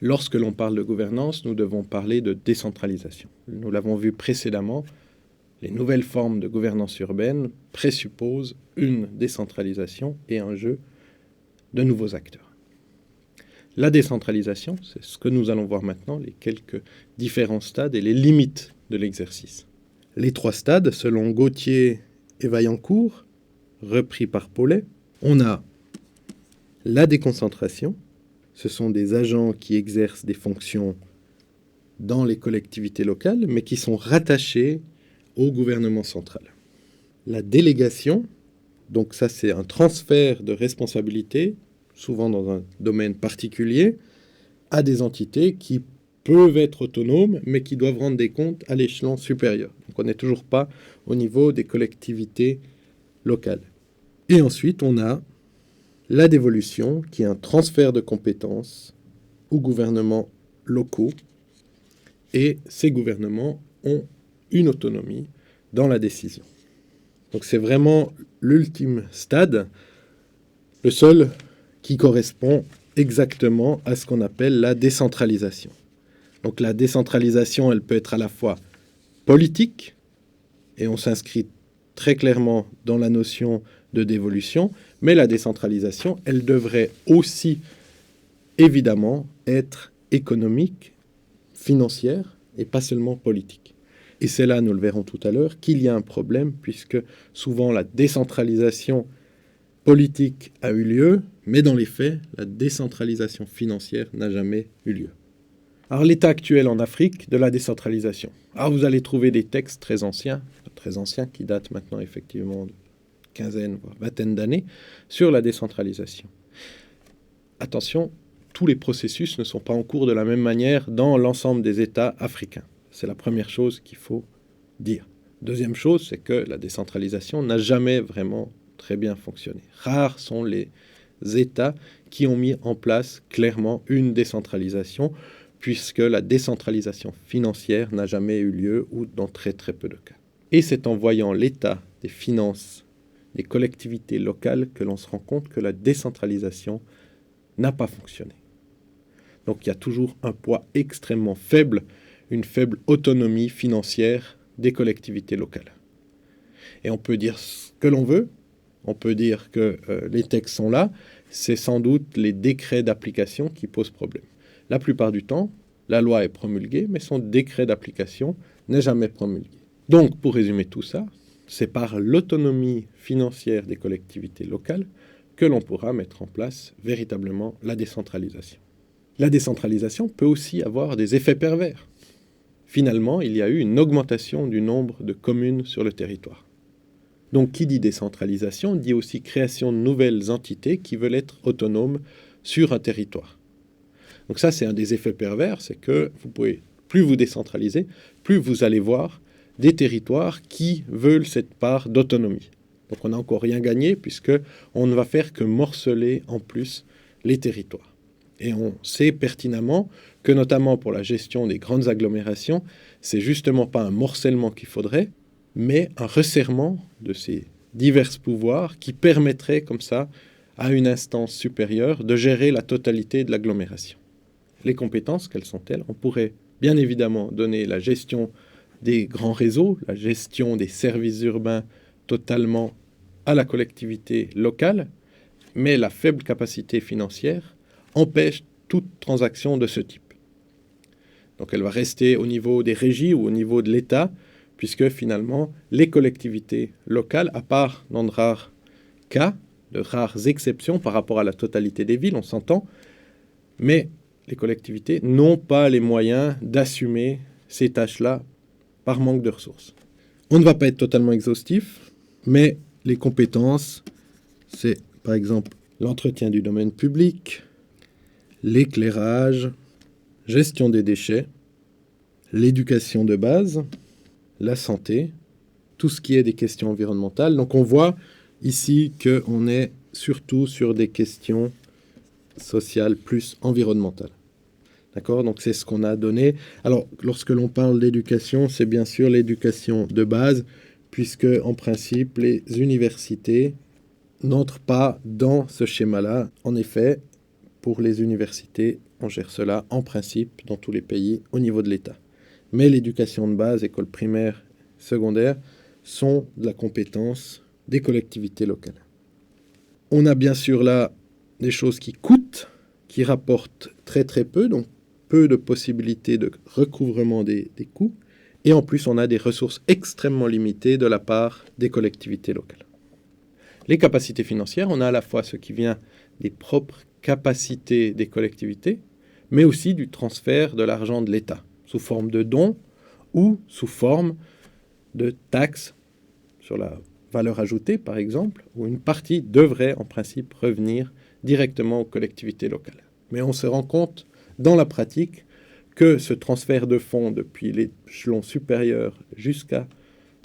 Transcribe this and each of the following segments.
Lorsque l'on parle de gouvernance, nous devons parler de décentralisation. Nous l'avons vu précédemment, les nouvelles formes de gouvernance urbaine présupposent une décentralisation et un jeu de nouveaux acteurs. La décentralisation, c'est ce que nous allons voir maintenant, les quelques différents stades et les limites de l'exercice. Les 3 stades, selon Gauthier et Vaillancourt, repris par Paulet, on a la déconcentration. Ce sont des agents qui exercent des fonctions dans les collectivités locales, mais qui sont rattachés au gouvernement central. La délégation, donc ça c'est un transfert de responsabilité, souvent dans un domaine particulier, à des entités qui peuvent être autonomes, mais qui doivent rendre des comptes à l'échelon supérieur. Donc on n'est toujours pas au niveau des collectivités locales. Et ensuite, on a la dévolution, qui est un transfert de compétences aux gouvernements locaux. Et ces gouvernements ont une autonomie dans la décision. Donc c'est vraiment l'ultime stade, le seul qui correspond exactement à ce qu'on appelle la décentralisation. Donc la décentralisation, elle peut être à la fois politique, et on s'inscrit très clairement dans la notion de dévolution, mais la décentralisation, elle devrait aussi évidemment être économique, financière, et pas seulement politique. Et c'est là, nous le verrons tout à l'heure, qu'il y a un problème, puisque souvent la décentralisation politique a eu lieu, mais dans les faits, la décentralisation financière n'a jamais eu lieu. Alors l'état actuel en Afrique de la décentralisation. Alors vous allez trouver des textes très anciens qui datent maintenant effectivement de quinzaine, voire vingtaine d'années, sur la décentralisation. Attention, tous les processus ne sont pas en cours de la même manière dans l'ensemble des États africains. C'est la première chose qu'il faut dire. Deuxième chose, c'est que la décentralisation n'a jamais vraiment très bien fonctionné. Rares sont les États qui ont mis en place clairement une décentralisation, puisque la décentralisation financière n'a jamais eu lieu ou dans très très peu de cas. Et c'est en voyant l'état des finances des collectivités locales que l'on se rend compte que la décentralisation n'a pas fonctionné. Donc il y a toujours un poids extrêmement faible, une faible autonomie financière des collectivités locales. Et on peut dire ce que l'on veut, on peut dire que les textes sont là, c'est sans doute les décrets d'application qui posent problème. La plupart du temps, la loi est promulguée, mais son décret d'application n'est jamais promulgué. Donc, pour résumer tout ça, c'est par l'autonomie financière des collectivités locales que l'on pourra mettre en place véritablement la décentralisation. La décentralisation peut aussi avoir des effets pervers. Finalement, il y a eu une augmentation du nombre de communes sur le territoire. Donc, qui dit décentralisation dit aussi création de nouvelles entités qui veulent être autonomes sur un territoire. Donc ça, c'est un des effets pervers, c'est que plus vous décentralisez, plus vous allez voir des territoires qui veulent cette part d'autonomie. Donc on n'a encore rien gagné, puisqu'on ne va faire que morceler en plus les territoires. Et on sait pertinemment que, notamment pour la gestion des grandes agglomérations, c'est justement pas un morcellement qu'il faudrait, mais un resserrement de ces divers pouvoirs qui permettrait comme ça à une instance supérieure de gérer la totalité de l'agglomération. Les compétences, quelles sont-elles ? On pourrait bien évidemment donner la gestion des grands réseaux, la gestion des services urbains totalement à la collectivité locale, mais la faible capacité financière empêche toute transaction de ce type. Donc elle va rester au niveau des régies ou au niveau de l'État, puisque finalement les collectivités locales, à part dans de rares cas, de rares exceptions par rapport à la totalité des villes, on s'entend, mais les collectivités n'ont pas les moyens d'assumer ces tâches-là par manque de ressources. On ne va pas être totalement exhaustif, mais les compétences, c'est par exemple l'entretien du domaine public, l'éclairage, gestion des déchets, l'éducation de base, la santé, tout ce qui est des questions environnementales. Donc on voit ici qu'on est surtout sur des questions sociales plus environnementales. D'accord ? Donc c'est ce qu'on a donné. Alors lorsque l'on parle d'éducation, c'est bien sûr l'éducation de base, puisque en principe les universités n'entrent pas dans ce schéma-là. En effet, pour les universités, on gère cela en principe dans tous les pays au niveau de l'État. Mais l'éducation de base, école primaire, secondaire, sont de la compétence des collectivités locales. On a bien sûr là des choses qui coûtent, qui rapportent très très peu, donc peu de possibilités de recouvrement des coûts. Et en plus, on a des ressources extrêmement limitées de la part des collectivités locales. Les capacités financières, on a à la fois ce qui vient des propres capacités des collectivités, mais aussi du transfert de l'argent de l'État, sous forme de dons ou sous forme de taxes sur la valeur ajoutée, par exemple, où une partie devrait en principe revenir directement aux collectivités locales. Mais on se rend compte dans la pratique que ce transfert de fonds depuis l'échelon supérieur jusqu'à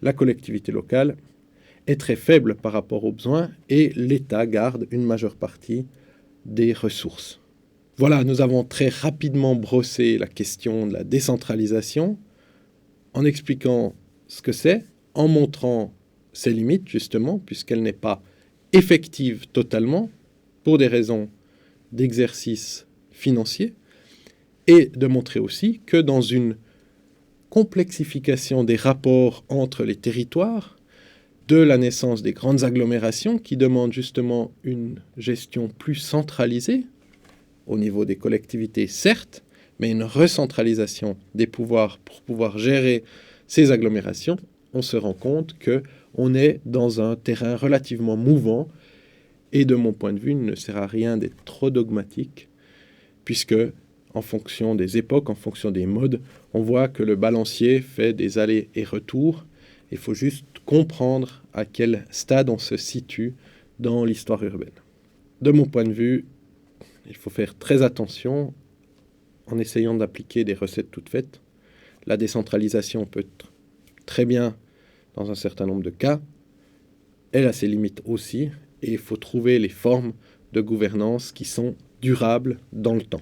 la collectivité locale est très faible par rapport aux besoins et l'État garde une majeure partie des ressources. Voilà, nous avons très rapidement brossé la question de la décentralisation en expliquant ce que c'est, en montrant ses limites justement, puisqu'elle n'est pas effective totalement pour des raisons d'exercice financier, et de montrer aussi que dans une complexification des rapports entre les territoires, de la naissance des grandes agglomérations qui demandent justement une gestion plus centralisée au niveau des collectivités, certes, mais une recentralisation des pouvoirs pour pouvoir gérer ces agglomérations, on se rend compte qu'on est dans un terrain relativement mouvant et de mon point de vue, il ne sert à rien d'être trop dogmatique puisque en fonction des époques, en fonction des modes, on voit que le balancier fait des allers et retours. Il faut juste comprendre à quel stade on se situe dans l'histoire urbaine. De mon point de vue, il faut faire très attention en essayant d'appliquer des recettes toutes faites. La décentralisation peut être très bien dans un certain nombre de cas. Elle a ses limites aussi et il faut trouver les formes de gouvernance qui sont durables dans le temps.